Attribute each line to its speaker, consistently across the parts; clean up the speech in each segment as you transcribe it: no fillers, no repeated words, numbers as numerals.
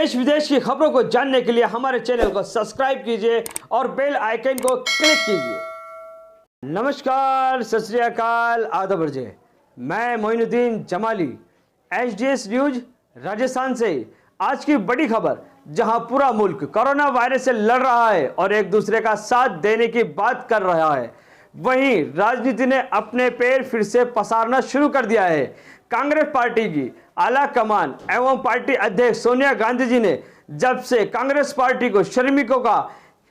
Speaker 1: देश विदेश की खबरों को जानने के लिए हमारे चैनल को सब्सक्राइब कीजिए और बेल आइकन को क्लिक कीजिए। नमस्कार, सत श्री अकाल, आदाब अर्जे। मैं मोइनुद्दीन जमाली, एचडीएस न्यूज राजस्थान से। आज की बड़ी खबर, जहां पूरा मुल्क कोरोना वायरस से लड़ रहा है और एक दूसरे का साथ देने की बात कर रहा है, वहीं राजनीति ने अपने पैर फिर से पसारना शुरू कर दिया है। कांग्रेस पार्टी की आला कमान एवं पार्टी अध्यक्ष सोनिया गांधी जी ने जब से कांग्रेस पार्टी को श्रमिकों का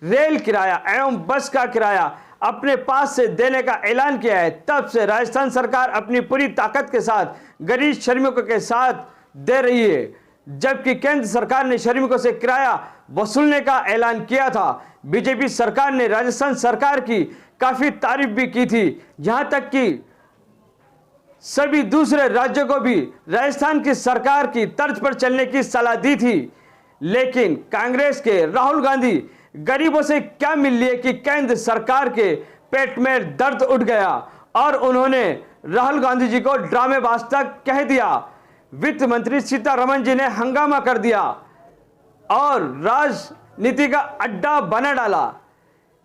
Speaker 1: रेल किराया एवं बस का किराया अपने पास से देने का ऐलान किया है, तब से राजस्थान सरकार अपनी पूरी ताकत के साथ गरीब श्रमिकों के साथ दे रही है। जबकि केंद्र सरकार ने श्रमिकों से किराया वसूलने का ऐलान किया था। बीजेपी सरकार ने राजस्थान सरकार की काफी तारीफ भी की थी, यहां तक कि सभी दूसरे राज्यों को भी राजस्थान की सरकार की तर्ज पर चलने की सलाह दी थी। लेकिन कांग्रेस के राहुल गांधी गरीबों से क्या मिल लिए कि केंद्र सरकार के पेट में दर्द उठ गया और उन्होंने राहुल गांधी जी को ड्रामेबाज तक कह दिया। वित्त मंत्री सीतारमण जी ने हंगामा कर दिया और राजनीति का अड्डा बना डाला।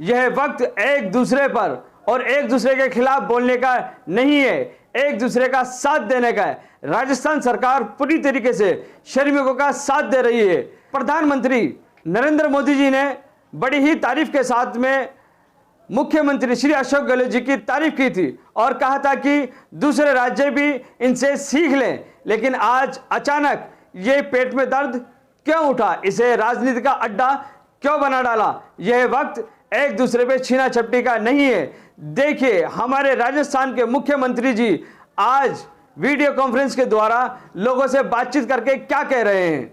Speaker 1: यह वक्त एक दूसरे पर और एक दूसरे के खिलाफ बोलने का नहीं है, एक दूसरे का साथ देने का है। राजस्थान सरकार पूरी तरीके से श्रमिकों का साथ दे रही है। प्रधानमंत्री नरेंद्र मोदी जी ने बड़ी ही तारीफ के साथ में मुख्यमंत्री श्री अशोक गहलोत जी की तारीफ की थी और कहा था कि दूसरे राज्य भी इनसे सीख लें। लेकिन आज अचानक ये पेट में दर्द क्यों उठा, इसे राजनीति का अड्डा क्यों बना डाला? यह वक्त एक दूसरे पे छीना झपटी का नहीं है। देखिए, हमारे राजस्थान के मुख्यमंत्री जी आज वीडियो कॉन्फ्रेंस के द्वारा लोगों से बातचीत करके क्या कह रहे हैं।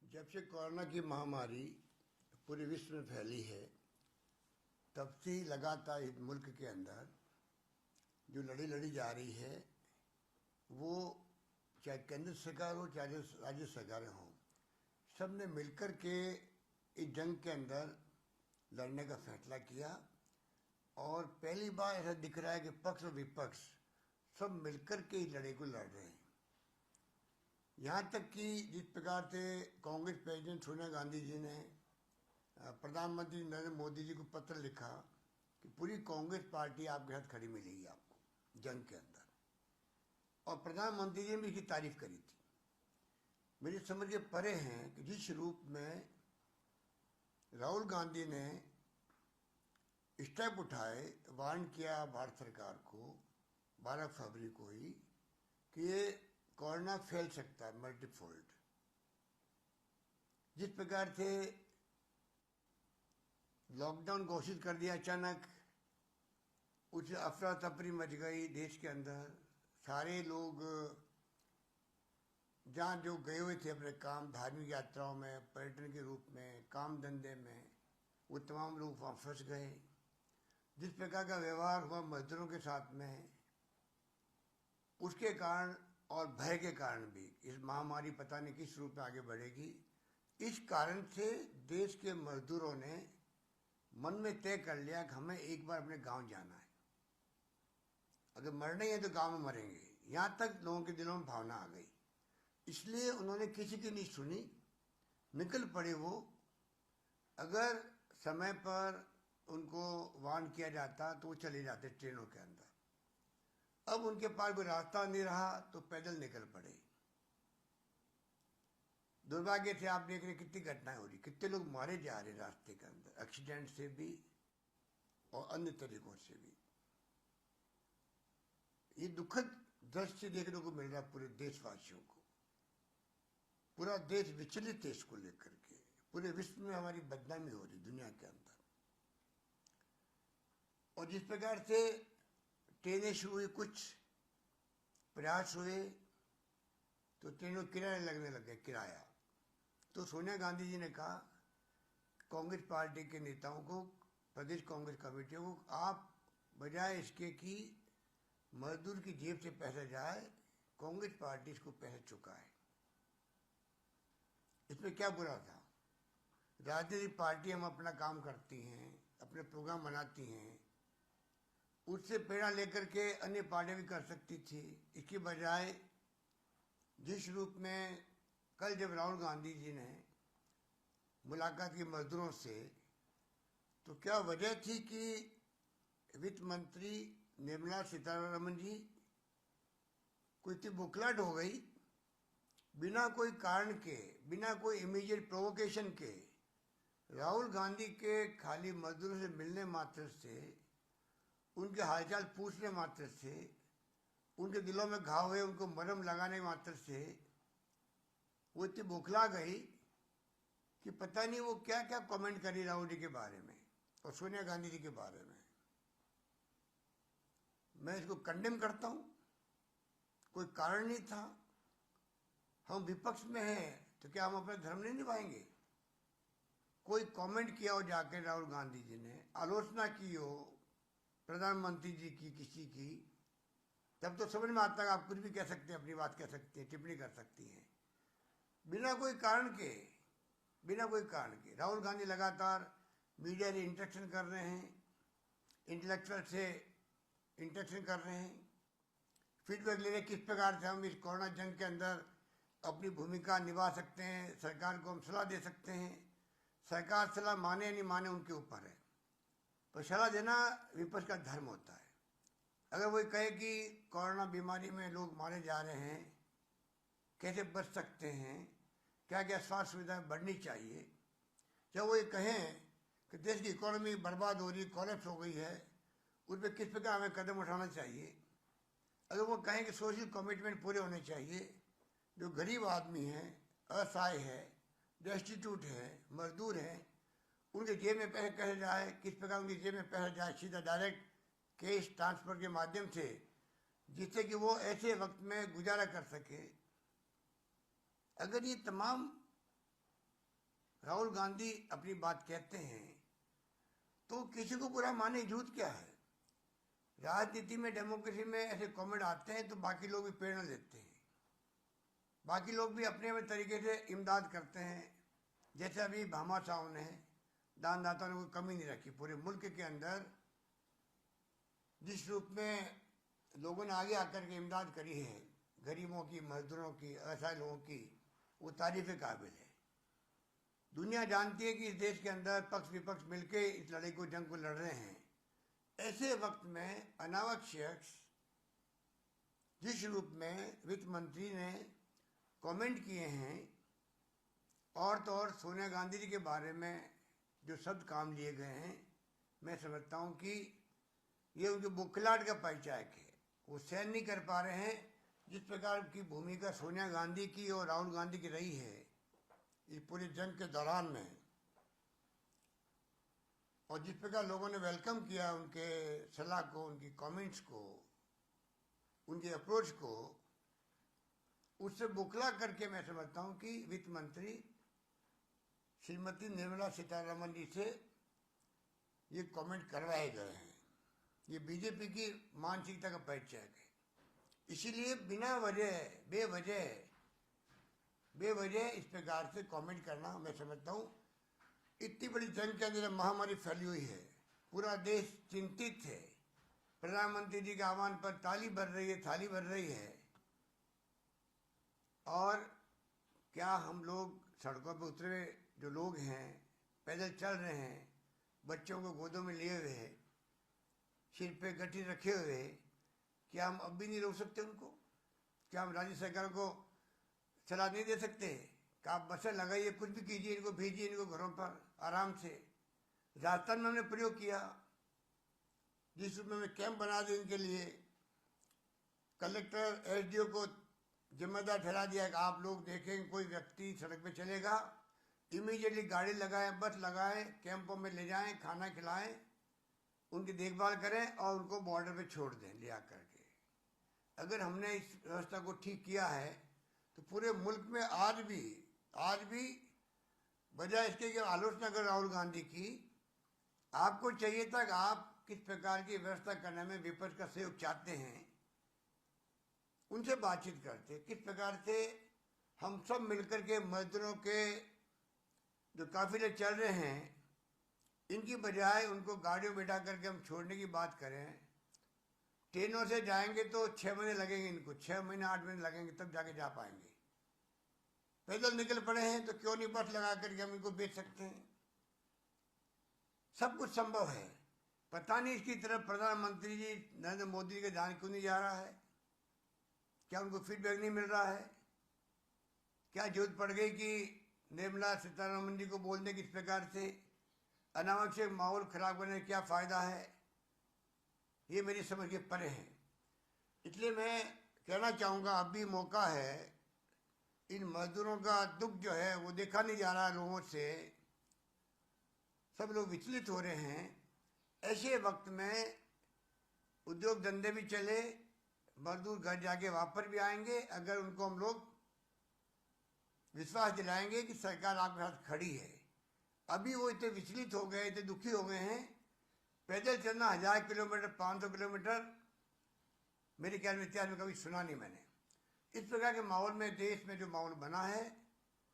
Speaker 2: जब से कोरोना की महामारी पूरे विश्व में फैली है, तब से ही लगातार इस मुल्क के अंदर जो लड़ी लड़ी जा रही है, वो चाहे केंद्र सरकार हो चाहे राज्य सरकारें हों, सब ने मिलकर के इस जंग के अंदर लड़ने का फैसला किया। और पहली बार ऐसा दिख रहा है कि पक्ष और विपक्ष सब मिलकर के इस लड़ाई को लड़ रहे हैं। यहाँ तक कि जिस प्रकार से कांग्रेस प्रेसिडेंट सोनिया गांधी जी ने प्रधानमंत्री नरेंद्र मोदी जी को पत्र लिखा कि पूरी कांग्रेस पार्टी आपके साथ खड़ी मिलेगी आपको जंग के अंदर, और प्रधानमंत्री जी ने भी इसकी तारीफ करी थी। मेरी समझ के परे हैं कि जिस रूप में राहुल गांधी ने स्टेप उठाए, वार्न किया भारत सरकार को 12 फरवरी को ही कि ये कोरोना फैल सकता है मल्टीफोल्ड। जिस प्रकार से लॉकडाउन घोषित कर दिया अचानक, उस अफरा तफरी मच गई देश के अंदर। सारे लोग जहाँ जो गए हुए थे अपने काम, धार्मिक यात्राओं में, पर्यटन के रूप में, काम धंधे में, वो तमाम लोग वहाँ फंस गए। जिस प्रकार का व्यवहार हुआ मजदूरों के साथ में, उसके कारण और भय के कारण भी इस महामारी पता नहीं किस रूप में आगे बढ़ेगी। इस कारण से देश के मजदूरों ने मन में तय कर लिया कि हमें एक बार अपने गांव जाना है, अगर मरना ही है तो गांव में मरेंगे। यहाँ तक लोगों के दिलों में भावना आ गई, इसलिए उन्होंने किसी की नहीं सुनी, निकल पड़े वो। अगर समय पर उनको वार्न किया जाता तो वो चले जाते ट्रेनों के अंदर। अब उनके पास कोई रास्ता नहीं रहा तो पैदल निकल पड़े। दुर्भाग्य से आप देख रहे कितनी घटनाएं हो रही, कितने लोग मारे जा रहे रास्ते के अंदर, एक्सीडेंट से भी और अन्य तरीकों से भी। ये दुखद दृश्य देखने को मिल रहा पूरे देशवासियों को। पूरा देश विचलित है इसको लेकर के। पूरे विश्व में हमारी बदनामी हो रही दुनिया के अंदर। और जिस प्रकार से ट्रेनें शुरू हुई, कुछ प्रयास हुए तो ट्रेनों किराए लगने लग गए, किराया। तो सोनिया गांधी जी ने कहा कांग्रेस पार्टी के नेताओं को, प्रदेश कांग्रेस कमेटियों को, आप बजाय इसके कि मजदूर की जेब से पैसा जाए, कांग्रेस पार्टी इसको पैसा चुकाए। इसमें क्या बुरा था? राजनीतिक पार्टी हम अपना काम करती हैं, अपने प्रोग्राम बनाती हैं, उससे प्रेरणा लेकर के अन्य पार्टियां भी कर सकती थी। इसकी बजाय जिस रूप में कल जब राहुल गांधी जी ने मुलाकात की मजदूरों से, तो क्या वजह थी कि वित्त मंत्री निर्मला सीतारमण जी को इतनी बुखलाहट हो गई, बिना कोई कारण के, बिना कोई इमीडिएट प्रोवोकेशन के राहुल गांधी के खाली मजदूरों से मिलने मात्र से, उनके हालचाल पूछने मात्र से, उनके दिलों में घाव हुए उनको मरहम लगाने मात्र से वो इतनी बौखला गई कि पता नहीं वो क्या क्या कमेंट करी राहुल जी के बारे में और सोनिया गांधी जी के बारे में। मैं इसको कंडेम करता हूं। कोई कारण नहीं था। हम विपक्ष में हैं तो क्या हम अपना धर्म नहीं निभाएंगे? कोई कमेंट किया हो जाकर राहुल गांधी जी ने, आलोचना की हो प्रधानमंत्री जी की, किसी की, तब तो समझ में आता है आप कुछ भी कह सकते हैं, अपनी बात कह सकते हैं, टिप्पणी कर सकती हैं। बिना कोई कारण के, बिना कोई कारण के राहुल गांधी लगातार मीडिया से इंटरेक्शन कर रहे हैं, इंटेलेक्चुअल से इंटरेक्शन कर रहे हैं, फीडबैक ले रहे हैं किस प्रकार से हम इस कोरोना जंग के अंदर अपनी भूमिका निभा सकते हैं, सरकार को हम सलाह दे सकते हैं। सरकार सलाह माने या नहीं माने उनके ऊपर है, पर सलाह देना विपक्ष का धर्म होता है। अगर वो कहे कि कोरोना बीमारी में लोग मारे जा रहे हैं, कैसे बच सकते हैं, क्या क्या स्वास्थ्य सुविधाएं बढ़नी चाहिए, जब वो ये कहें कि देश की इकोनॉमी बर्बाद हो रही, कोलैप्स हो गई है, उस पर किस प्रकार हमें कदम उठाना चाहिए, अगर वो कहें कि सोशल कमिटमेंट पूरे होने चाहिए, जो गरीब आदमी हैं, असहाय है, डेस्टिट्यूट है, मजदूर हैं, उनके जेब में पैसे कैसे जाए, किस प्रकार उनकी जेब में पैसे जाए सीधा डायरेक्ट कैश ट्रांसफर के माध्यम से, जिससे कि वो ऐसे वक्त में गुजारा कर सके। अगर ये तमाम राहुल गांधी अपनी बात कहते हैं तो किसी को बुरा माने जरूरत क्या है? राजनीति में, डेमोक्रेसी में ऐसे कमेंट आते हैं तो बाकी लोग भी प्रेरणा लेते हैं, बाकी लोग भी अपने अपने तरीके से इमदाद करते हैं। जैसे अभी भामा साहब ने, दानदाताओं ने कोई कमी नहीं रखी पूरे मुल्क के अंदर, जिस रूप में लोगों ने आगे आकर के इमदाद करी है गरीबों की, मजदूरों की, असहाय लोगों की, वो तारीफ काबिल है। दुनिया जानती है कि इस देश के अंदर पक्ष विपक्ष मिलकर इस लड़ाई को, जंग को लड़ रहे हैं। ऐसे वक्त में अनावश्यक जिस रूप में वित्त मंत्री ने कमेंट किए हैं, और तो और सोनिया गांधी जी के बारे में जो शब्द काम लिए गए हैं, मैं समझता हूँ कि ये उनके बुखलाहट का परिचायक है। वो सहन नहीं कर पा रहे हैं जिस प्रकार की भूमिका सोनिया गांधी की और राहुल गांधी की रही है इस पूरी जंग के दौरान में, और जिस प्रकार लोगों ने वेलकम किया उनके सलाह को, उनकी कमेंट्स को, उनके अप्रोच को, उससे बुखला करके मैं समझता हूं कि वित्त मंत्री श्रीमती निर्मला सीतारमण जी से ये कमेंट करवाए गए हैं। ये बीजेपी की मानसिकता का परिचायक है। इसीलिए बिना वजह, बेवजह इस प्रकार से कमेंट करना, मैं समझता हूँ इतनी बड़ी जंग के अंदर महामारी फैली हुई है, पूरा देश चिंतित है, प्रधानमंत्री जी के आह्वान पर ताली भर रही है, थाली भर रही है, और क्या हम लोग सड़कों पर उतरे जो लोग हैं, पैदल चल रहे हैं, बच्चों को गोदों में लिए हुए, सिर पे गठरी रखे हुए, क्या हम अब भी नहीं रोक सकते उनको? क्या हम राज्य सरकार को सलाह नहीं दे सकते कि आप बसें लगाइए, कुछ भी कीजिए, इनको भेजिए इनको घरों पर आराम से? राजस्थान में हमने प्रयोग किया, जिस रूप में कैंप बना दिए इनके लिए, कलेक्टर एसडीओ को जिम्मेदार ठहरा दिया कि आप लोग देखें कोई व्यक्ति सड़क पे चलेगा, इमीडिएटली गाड़ी लगाएं, बस लगाएं, कैंपों में ले जाएं, खाना खिलाएं, उनकी देखभाल करें और उनको बॉर्डर पे छोड़ दें ले आकर के। अगर हमने इस व्यवस्था को ठीक किया है तो पूरे मुल्क में आज भी बजाय इसके कि आलोचना कर राहुल गांधी की, आपको चाहिए था कि आप किस प्रकार की व्यवस्था करने में विपक्ष का सहयोग चाहते हैं, उनसे बातचीत करते, किस प्रकार से हम सब मिलकर के मजदूरों के जो काफिले चल रहे हैं, इनकी बजाय उनको गाड़ियों में बैठा करके हम छोड़ने की बात करें। ट्रेनों से जाएंगे तो 6 महीने लगेंगे, इनको 6 महीने 8 महीने लगेंगे, तब जाके जा पाएंगे। पैदल निकल पड़े हैं तो क्यों नहीं बस लगा करके हम इनको बेच सकते हैं। सब कुछ संभव है। पता नहीं इसकी तरफ प्रधानमंत्री जी नरेंद्र मोदी जी का ध्यान क्यों नहीं जा रहा है। क्या उनको फीडबैक नहीं मिल रहा है? क्या जरूरत पड़ गई कि निर्मला सीतारमण जी को बोलने की इस प्रकार से? अनावश्यक माहौल खराब करने का क्या फायदा है? ये मेरी समझ के परे है। इसलिए मैं कहना चाहूँगा, अब भी मौका है। इन मजदूरों का दुख जो है वो देखा नहीं जा रहा लोगों से, सब लोग विचलित हो रहे हैं। ऐसे वक्त में उद्योग धंधे भी चले, मजदूर घर जाके वापस भी आएंगे अगर उनको हम लोग विश्वास दिलाएंगे कि सरकार आपके साथ खड़ी है। अभी वो इतने विचलित हो गए, इतने दुखी हो गए हैं। पैदल चलना 1000 किलोमीटर, 500 किलोमीटर, मेरे ख्याल में इतिहास में कभी सुना नहीं मैंने। इस प्रकार के माहौल में, देश में जो माहौल बना है,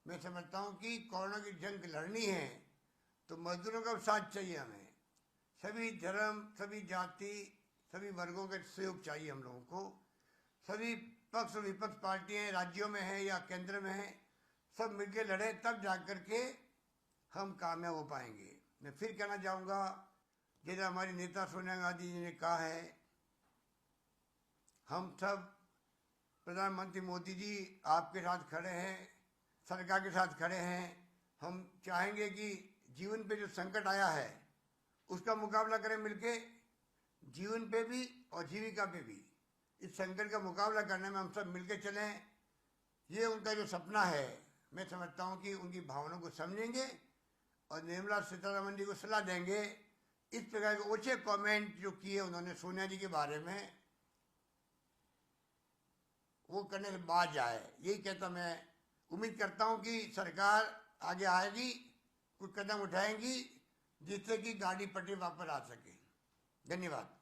Speaker 2: मैं समझता हूँ कि कोरोना की जंग लड़नी है तो मजदूरों का साथ चाहिए हमें। सभी धर्म, सभी जाति, सभी वर्गों का सहयोग चाहिए हम लोगों को। सभी पक्ष और विपक्ष पार्टियाँ राज्यों में हैं या केंद्र में हैं, सब मिलकर लड़े, तब जाकर के हम कामयाब हो पाएंगे। मैं फिर कहना चाहूँगा, जैसे हमारी नेता सोनिया गांधी जी ने कहा है, हम सब प्रधानमंत्री मोदी जी आपके साथ खड़े हैं, सरकार के साथ खड़े हैं। हम चाहेंगे कि जीवन पे जो संकट आया है उसका मुकाबला करें मिलके, जीवन पे भी और जीविका पे भी। इस संकट का मुकाबला करने में हम सब मिलके चलें, ये उनका जो सपना है। मैं समझता हूँ कि उनकी भावनाओं को समझेंगे और निर्मला सीतारमण जी को सलाह देंगे। इस प्रकार के ओछे कमेंट जो किए उन्होंने सोनिया जी के बारे में, वो करने से बाज जाए, यही कहता मैं उम्मीद करता हूँ कि सरकार आगे आएगी, कुछ कदम उठाएंगी जिससे कि गाड़ी पटरी वापस आ सके। धन्यवाद।